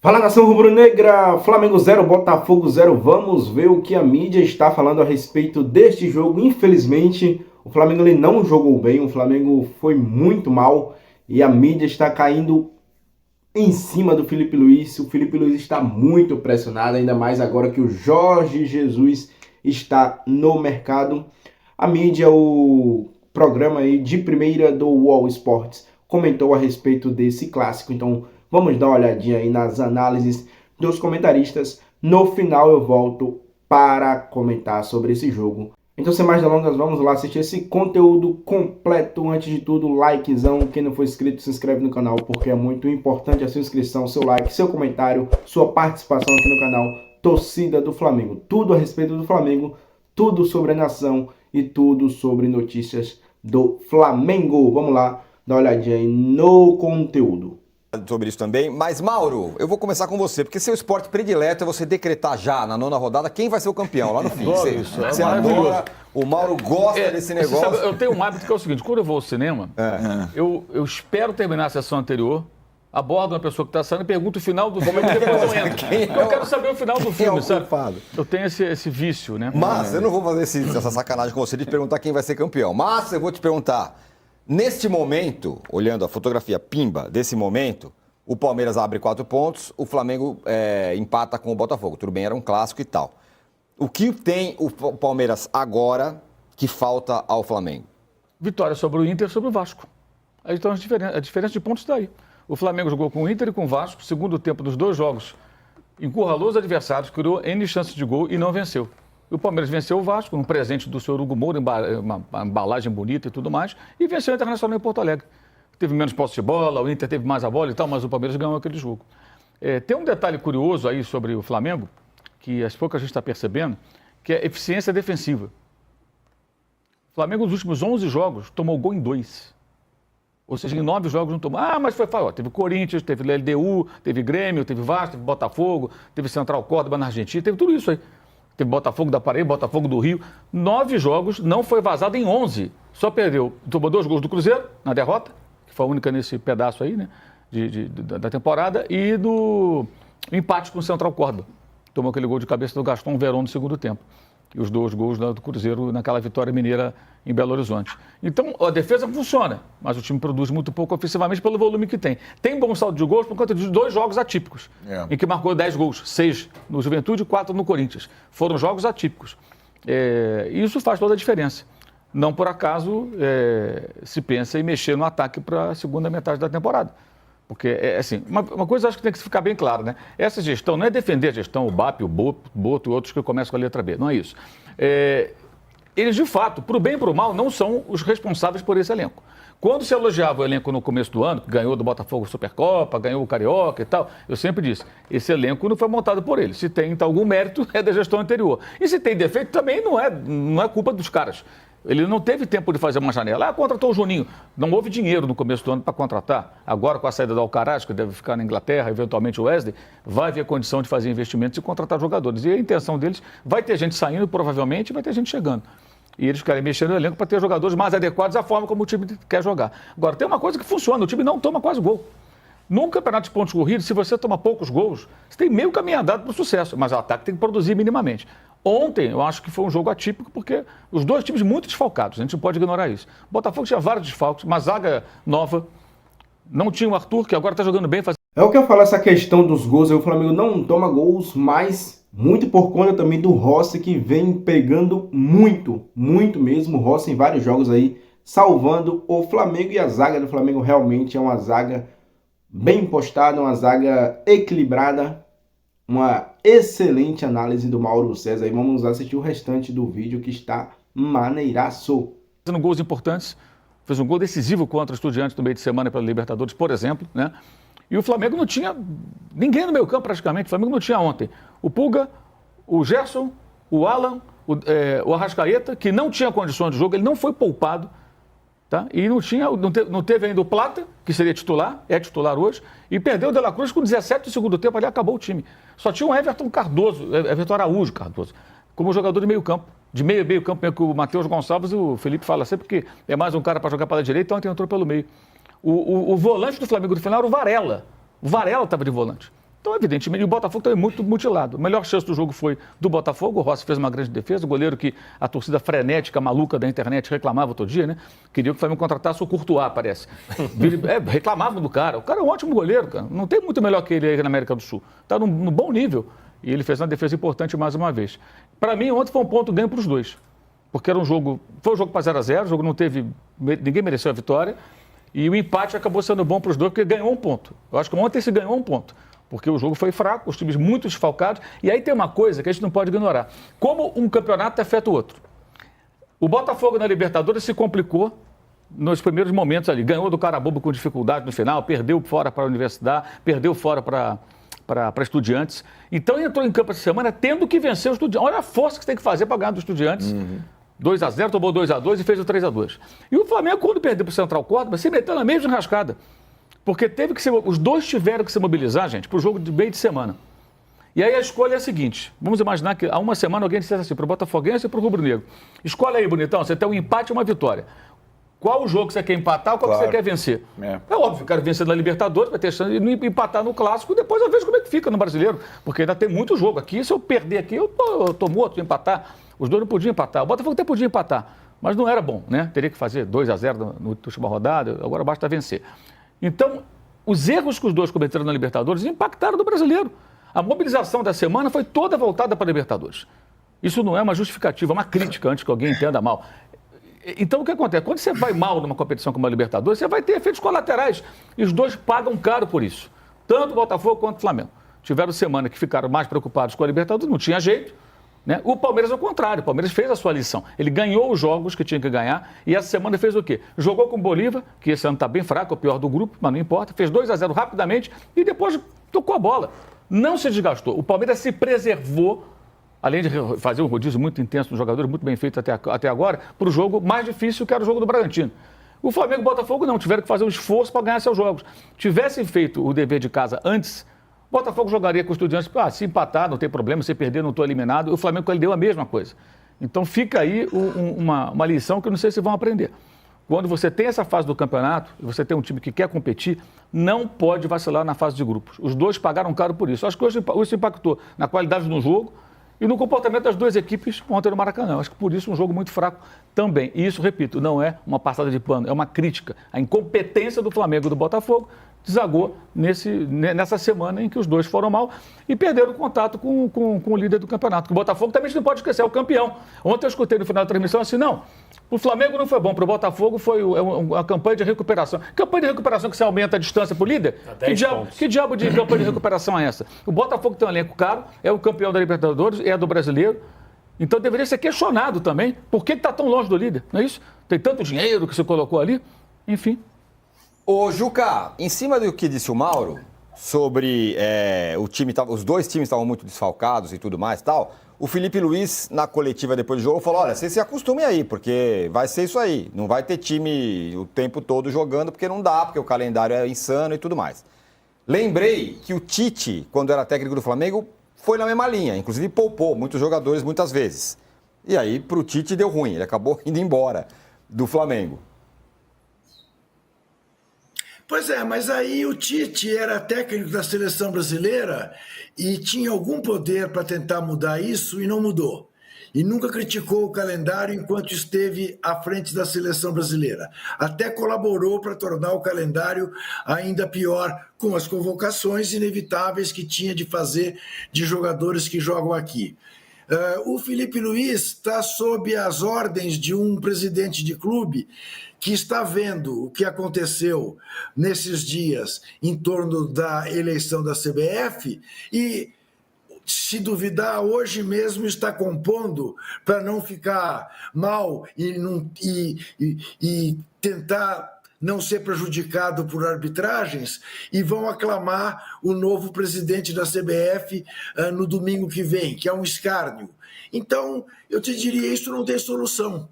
Fala, nação rubro-negra, Flamengo 0, Botafogo 0. Vamos ver o que a mídia está falando a respeito deste jogo. Infelizmente, o Flamengo ele não jogou bem, o Flamengo foi muito mal e a mídia está caindo em cima do Felipe Luiz. O Felipe Luiz está muito pressionado, ainda mais agora que o Jorge Jesus está no mercado. A mídia, o programa aí de primeira do UOL Sports comentou a respeito desse clássico, então vamos dar uma olhadinha aí nas análises dos comentaristas. No final eu volto para comentar sobre esse jogo. Então, sem mais delongas, vamos lá assistir esse conteúdo completo. Antes de tudo, likezão. Quem não for inscrito, se inscreve no canal, porque é muito importante a sua inscrição, seu like, seu comentário, sua participação aqui no canal Torcida do Flamengo. Tudo a respeito do Flamengo, tudo sobre a nação e tudo sobre notícias do Flamengo. Vamos lá, dar uma olhadinha aí no conteúdo. Sobre isso também, mas Mauro, eu vou começar com você, porque seu esporte predileto é você decretar já na 9ª rodada quem vai ser o campeão lá no fim. Você adora, o Mauro gosta desse negócio. Sabe, eu tenho um hábito que é o seguinte, quando eu vou ao cinema, eu espero terminar a sessão anterior, abordo uma pessoa que está saindo e pergunto o final do filme, depois eu entro. Eu quero saber o final do filme, sabe? Eu tenho esse vício, né? Mas eu não vou fazer essa sacanagem com você de perguntar quem vai ser campeão, mas eu vou te perguntar. Neste momento, olhando a fotografia pimba desse momento, o Palmeiras abre 4 pontos, o Flamengo empata com o Botafogo. Tudo bem, era um clássico e tal. O que tem o Palmeiras agora que falta ao Flamengo? Vitória sobre o Inter e sobre o Vasco. Aí estão a diferença de pontos daí. O Flamengo jogou com o Inter e com o Vasco, segundo tempo dos 2 jogos, encurralou os adversários, criou N chances de gol e não venceu. O Palmeiras venceu o Vasco, um presente do senhor Hugo Moura, uma embalagem bonita e tudo mais, e venceu o Internacional em Porto Alegre. Teve menos posse de bola, o Inter teve mais a bola e tal, mas o Palmeiras ganhou aquele jogo. Tem um detalhe curioso aí sobre o Flamengo, que acho pouco a gente está percebendo, que é eficiência defensiva. O Flamengo, nos últimos 11 jogos, tomou gol em 2. Ou seja, em 9 jogos não tomou. Mas foi falho. Teve Corinthians, teve LDU, teve Grêmio, teve Vasco, teve Botafogo, teve Central Córdoba na Argentina, teve tudo isso aí. Teve Botafogo da Paraíba, Botafogo do Rio. 9 jogos, não foi vazado em 11. Só perdeu. Tomou 2 gols do Cruzeiro, na derrota, que foi a única nesse pedaço aí, né? Da temporada. E do empate com o Central Córdoba. Tomou aquele gol de cabeça do Gaston Verón no segundo tempo. E os 2 gols do Cruzeiro naquela vitória mineira em Belo Horizonte. Então, a defesa funciona, mas o time produz muito pouco ofensivamente pelo volume que tem. Tem bom saldo de gols por conta de 2 jogos atípicos, em que marcou 10 gols, 6 no Juventude e 4 no Corinthians. Foram jogos atípicos. Isso faz toda a diferença. Não por acaso se pensa em mexer no ataque para a segunda metade da temporada. Porque, assim, uma coisa acho que tem que ficar bem clara, né? Essa gestão não é defender a gestão, o BAP, o Boto e outros que começam com a letra B, não é isso. Eles, de fato, para o bem e para o mal, não são os responsáveis por esse elenco. Quando se elogiava o elenco no começo do ano, que ganhou do Botafogo Supercopa, ganhou o Carioca e tal, eu sempre disse, esse elenco não foi montado por eles. Se tem então, algum mérito, é da gestão anterior. E se tem defeito, também não é culpa dos caras. Ele não teve tempo de fazer uma janela. Contratou o Juninho. Não houve dinheiro no começo do ano para contratar. Agora, com a saída do Alcaraz, que deve ficar na Inglaterra, eventualmente o Wesley, vai haver condição de fazer investimentos e contratar jogadores. E a intenção deles, vai ter gente saindo, provavelmente, e vai ter gente chegando. E eles querem mexer no elenco para ter jogadores mais adequados à forma como o time quer jogar. Agora, tem uma coisa que funciona. O time não toma quase gol. Num campeonato de pontos corridos, se você toma poucos gols, você tem meio caminho andado para o sucesso. Mas o ataque tem que produzir minimamente. Ontem, eu acho que foi um jogo atípico, porque os 2 times muito desfalcados, a gente não pode ignorar isso. O Botafogo tinha vários desfalques, uma zaga nova, não tinha o Arthur, que agora está jogando bem. É o que eu falo, essa questão dos gols, o Flamengo não toma gols, mas muito por conta também do Rossi, que vem pegando muito mesmo. O Rossi em vários jogos aí, salvando o Flamengo, e a zaga do Flamengo realmente é uma zaga bem postada, uma zaga equilibrada. Uma excelente análise do Mauro César. E vamos assistir o restante do vídeo, que está maneiraço. Fazendo gols importantes, fez um gol decisivo contra o Estudiantes no meio de semana pela Libertadores, por exemplo, né? E o Flamengo não tinha ninguém no meio campo praticamente. O Flamengo não tinha ontem. O Pulga, o Gerson, o Alan, o Arrascaeta, que não tinha condições de jogo, ele não foi poupado. Tá? E não teve ainda o Plata, que seria titular, é titular hoje, e perdeu o De La Cruz com 17 do segundo tempo, ali acabou o time. Só tinha o Everton Araújo Cardoso, como jogador de meio campo. De meio campo, mesmo que o Matheus Gonçalves, o Felipe fala sempre que é mais um cara para jogar pela direita, então ontem entrou pelo meio. O volante do Flamengo do final era o Varela. O Varela estava de volante. Então, evidentemente, o Botafogo também muito mutilado. A melhor chance do jogo foi do Botafogo. O Rossi fez uma grande defesa. O goleiro que a torcida frenética, maluca da internet reclamava todo dia, né? Queria que o Flamengo contratasse o Courtois, parece. Reclamavam do cara. O cara é um ótimo goleiro, cara. Não tem muito melhor que ele aí na América do Sul. Está num bom nível. E ele fez uma defesa importante mais uma vez. Para mim, ontem foi um ponto ganho para os dois. Porque era um jogo... Foi um jogo para 0-0. O jogo não teve... Ninguém mereceu a vitória. E o empate acabou sendo bom para os dois, porque ganhou um ponto. Eu acho que ontem se ganhou um ponto. Porque o jogo foi fraco, os times muito desfalcados. E aí tem uma coisa que a gente não pode ignorar. Como um campeonato afeta o outro. O Botafogo na Libertadores se complicou nos primeiros momentos ali. Ganhou do Carabobo com dificuldade no final, perdeu fora para a Universidade, perdeu fora para Estudiantes. Então entrou em campo essa semana tendo que vencer o Estudiantes. Olha a força que você tem que fazer para ganhar do Estudiantes. 2-0, tomou 2-2 e fez o 3-2. E o Flamengo, quando perdeu para o Central Córdoba, se meteu na mesma enrascada. Porque os dois tiveram que se mobilizar, gente, para o jogo de meio de semana. E aí a escolha é a seguinte: vamos imaginar que há uma semana alguém dissesse assim, para o Botafoguense e para o Rubro Negro. Escolhe aí, bonitão, você tem um empate e uma vitória. Qual o jogo que você quer empatar ou qual que você quer vencer? É óbvio, eu quero vencer na Libertadores, vai ter chance de empatar no Clássico e depois eu vejo como é que fica no Brasileiro. Porque ainda tem muito jogo aqui. Se eu perder aqui, eu tô morto de empatar. Os dois não podiam empatar. O Botafogo até podia empatar, mas não era bom, né? Teria que fazer 2-0 na última rodada, agora basta vencer. Então, os erros que os dois cometeram na Libertadores impactaram no Brasileiro. A mobilização da semana foi toda voltada para a Libertadores. Isso não é uma justificativa, é uma crítica, antes que alguém entenda mal. Então, o que acontece? Quando você vai mal numa competição como a Libertadores, você vai ter efeitos colaterais. E os dois pagam caro por isso. Tanto o Botafogo quanto o Flamengo. Tiveram semana que ficaram mais preocupados com a Libertadores, não tinha jeito. Né? O Palmeiras, ao contrário, o Palmeiras fez a sua lição. Ele ganhou os jogos que tinha que ganhar e essa semana fez o quê? Jogou com o Bolívar, que esse ano está bem fraco, é o pior do grupo, mas não importa, fez 2-0 rapidamente e depois tocou a bola. Não se desgastou. O Palmeiras se preservou, além de fazer um rodízio muito intenso dos jogadores, muito bem feito até agora, para o jogo mais difícil, que era o jogo do Bragantino. O Flamengo e o Botafogo não, tiveram que fazer um esforço para ganhar seus jogos. Tivessem feito o dever de casa antes, o Botafogo jogaria com o Estudiantes, se empatar, não tem problema, se perder, não estou eliminado. O Flamengo ele deu a mesma coisa. Então fica aí uma lição que eu não sei se vão aprender. Quando você tem essa fase do campeonato, e você tem um time que quer competir, não pode vacilar na fase de grupos. Os dois pagaram caro por isso. Acho que hoje isso impactou na qualidade do jogo e no comportamento das duas equipes ontem no Maracanã. Acho que por isso um jogo muito fraco também. E isso, repito, não é uma passada de pano, é uma crítica. A incompetência do Flamengo e do Botafogo desagou nessa semana em que os dois foram mal e perderam o contato com o líder do campeonato. O Botafogo também não pode esquecer, é o campeão. Ontem eu escutei no final da transmissão assim, não, o Flamengo não foi bom, para o Botafogo foi a campanha de recuperação. Campanha de recuperação que você aumenta a distância para o líder? Que diabo de campanha de recuperação é essa? O Botafogo tem um elenco caro, é o campeão da Libertadores, é do Brasileiro, então deveria ser questionado também. Por que está tão longe do líder? Não é isso? Tem tanto dinheiro que você colocou ali, enfim. Ô, Juca, em cima do que disse o Mauro, sobre os dois times estavam muito desfalcados e tudo mais e tal, o Felipe Luiz, na coletiva depois do jogo, falou, olha, vocês se acostumem aí, porque vai ser isso aí. Não vai ter time o tempo todo jogando, porque não dá, porque o calendário é insano e tudo mais. Lembrei que o Tite, quando era técnico do Flamengo, foi na mesma linha, inclusive poupou muitos jogadores muitas vezes. E aí, pro Tite deu ruim, ele acabou indo embora do Flamengo. Pois é, mas aí o Tite era técnico da seleção brasileira e tinha algum poder para tentar mudar isso e não mudou. E nunca criticou o calendário enquanto esteve à frente da seleção brasileira. Até colaborou para tornar o calendário ainda pior com as convocações inevitáveis que tinha de fazer de jogadores que jogam aqui. O Felipe Luiz está sob as ordens de um presidente de clube que está vendo o que aconteceu nesses dias em torno da eleição da CBF e, se duvidar, hoje mesmo está compondo para não ficar mal e tentar não ser prejudicado por arbitragens, e vão aclamar o novo presidente da CBF no domingo que vem, que é um escárnio. Então, eu te diria, isso não tem solução.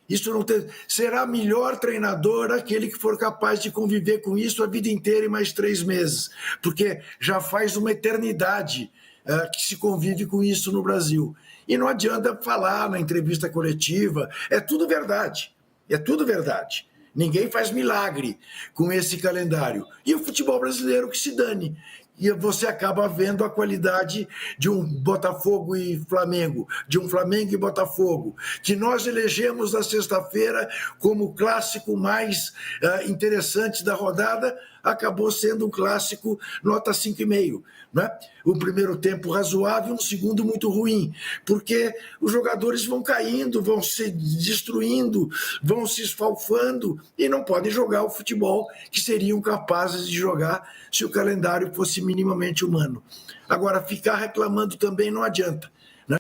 Isso não tem... Será melhor treinador aquele que for capaz de conviver com isso a vida inteira e mais 3 meses, porque já faz uma eternidade que se convive com isso no Brasil. E não adianta falar na entrevista coletiva, é tudo verdade, é tudo verdade. Ninguém faz milagre com esse calendário. E o futebol brasileiro que se dane. e você acaba vendo a qualidade de um Botafogo e Flamengo, de um Flamengo e Botafogo, que nós elegemos na sexta-feira como o clássico mais interessante da rodada, acabou sendo um clássico nota 5,5. Né? O primeiro tempo razoável, um segundo muito ruim, porque os jogadores vão caindo, vão se destruindo, vão se esfalfando e não podem jogar o futebol que seriam capazes de jogar se o calendário fosse minimamente humano. Agora, ficar reclamando também não adianta. Né?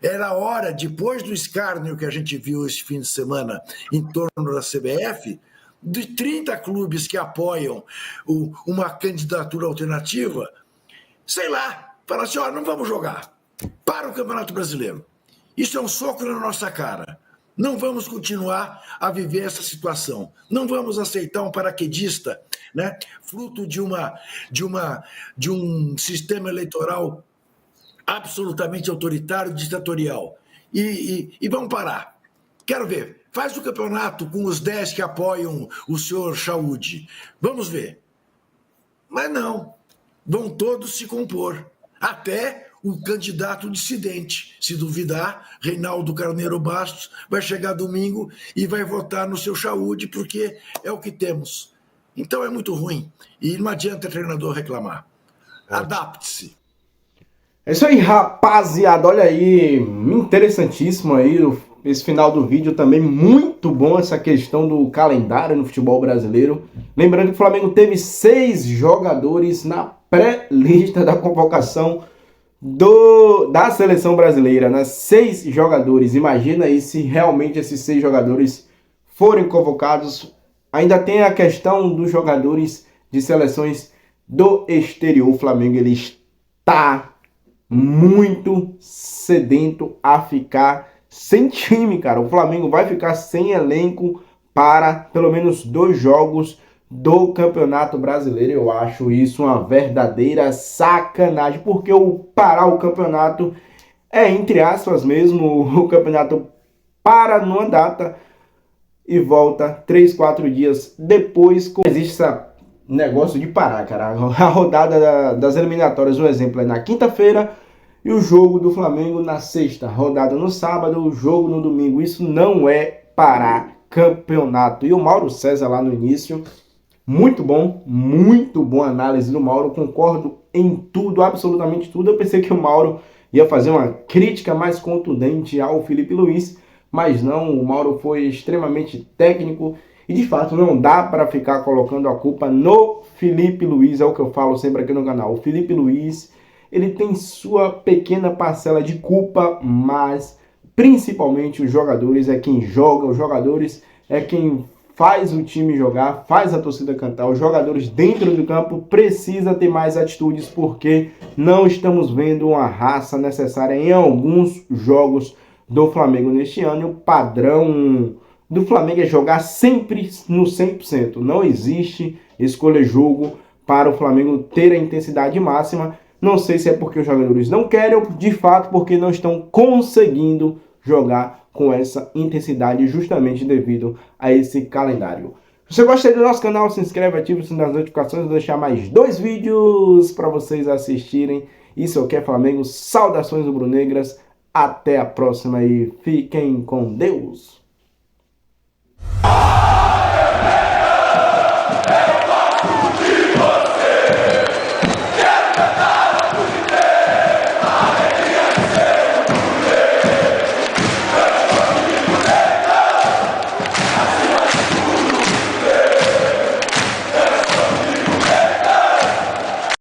Era hora, depois do escárnio que a gente viu esse fim de semana em torno da CBF, de 30 clubes que apoiam uma candidatura alternativa, sei lá, fala assim, não vamos jogar. Para o Campeonato Brasileiro. Isso é um soco na nossa cara. Não vamos continuar a viver essa situação. Não vamos aceitar um paraquedista, né, fruto de um sistema eleitoral absolutamente autoritário, ditatorial. E vamos parar. Quero ver. Faz o campeonato com os 10 que apoiam o senhor Chaúde. Vamos ver. Mas não. Vão todos se compor. Até o candidato dissidente. Se duvidar, Reinaldo Carneiro Bastos vai chegar domingo e vai votar no seu Chaúde, porque é o que temos. Então é muito ruim. E não adianta o treinador reclamar. Adapte-se. É isso aí, rapaziada. Olha aí, interessantíssimo aí esse final do vídeo também. Muito bom essa questão do calendário no futebol brasileiro. Lembrando que o Flamengo teve 6 jogadores na pré-lista da convocação da seleção brasileira, né? 6 jogadores. Imagina aí se realmente esses 6 jogadores forem convocados. Ainda tem a questão dos jogadores de seleções do exterior. O Flamengo ele está muito sedento a ficar sem time, cara. O Flamengo vai ficar sem elenco para pelo menos 2 jogos do Campeonato Brasileiro. Eu acho isso uma verdadeira sacanagem, porque parar o campeonato é, entre aspas mesmo, o campeonato para numa data e volta 3, 4 dias depois. Existe esse negócio de parar, cara. A rodada das eliminatórias, um exemplo, é na quinta-feira e o jogo do Flamengo na sexta. Rodada no sábado, o jogo no domingo. Isso não é parar campeonato. E o Mauro César lá no início, muito boa análise do Mauro. Concordo em tudo, absolutamente tudo. Eu pensei que o Mauro ia fazer uma crítica mais contundente ao Felipe Luiz, mas não, o Mauro foi extremamente técnico e de fato não dá para ficar colocando a culpa no Felipe Luiz. É o que eu falo sempre aqui no canal. O Felipe Luiz, ele tem sua pequena parcela de culpa, mas principalmente os jogadores é quem joga, os jogadores é quem faz o time jogar, faz a torcida cantar. Os jogadores dentro do campo precisam ter mais atitudes, porque não estamos vendo uma raça necessária em alguns jogos do Flamengo neste ano. E o padrão do Flamengo é jogar sempre no 100%. Não existe escolher jogo para o Flamengo ter a intensidade máxima. Não sei se é porque os jogadores não querem ou de fato porque não estão conseguindo jogar com essa intensidade justamente devido a esse calendário. Se você gostou do nosso canal, se inscreve, ative o sininho das notificações. Vou deixar mais 2 vídeos para vocês assistirem. Isso é o que é Flamengo. Saudações rubro-negras. Até a próxima e fiquem com Deus.